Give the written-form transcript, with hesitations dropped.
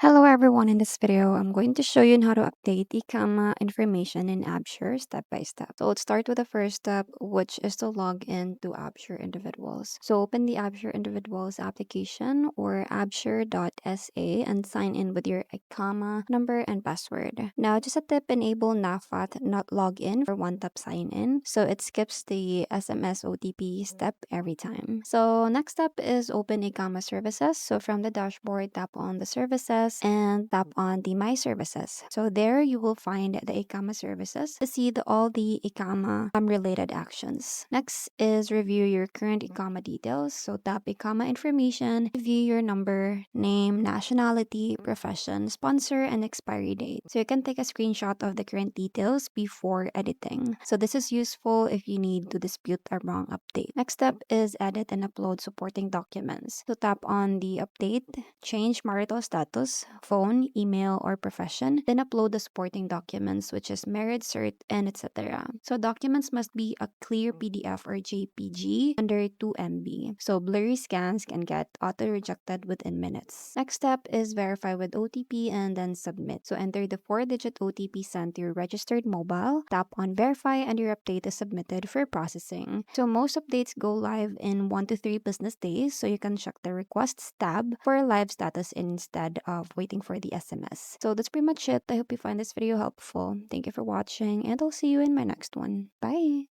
Hello everyone, in this video, I'm going to show you on how to update the comma information in AppShare step by step. So let's start with the first step, which is to log in to AppShare Individuals. So open the AppShare Individuals application or appshare.sa and sign in with your comma number and password. Now, just a tip, enable NAFAT not login for one-tap sign in. So it skips the SMS OTP step every time. So next step is open a comma services. So from the dashboard, tap on the services and tap on the My Services. So there you will find the ICAMA services to see all the ICAMA related actions. Next is review your current ICAMA details. So tap ICAMA information, view your number, name, nationality, profession, sponsor, and expiry date. So you can take a screenshot of the current details before editing. So this is useful if you need to dispute a wrong update. Next step is edit and upload supporting documents. So tap on the update, change marital status, phone, email, or profession, then upload the supporting documents, which is marriage cert and etc. So documents must be a clear PDF or JPG under 2 MB. So blurry scans can get auto-rejected within minutes. Next step is verify with OTP and then submit. So enter the 4-digit OTP sent to your registered mobile, tap on verify, and your update is submitted for processing. So most updates go live in 1 to 3 business days, so you can check the requests tab for a live status instead of waiting for the SMS. So that's pretty much it. I hope you find this video helpful. Thank you for watching, and I'll see you in my next one. Bye!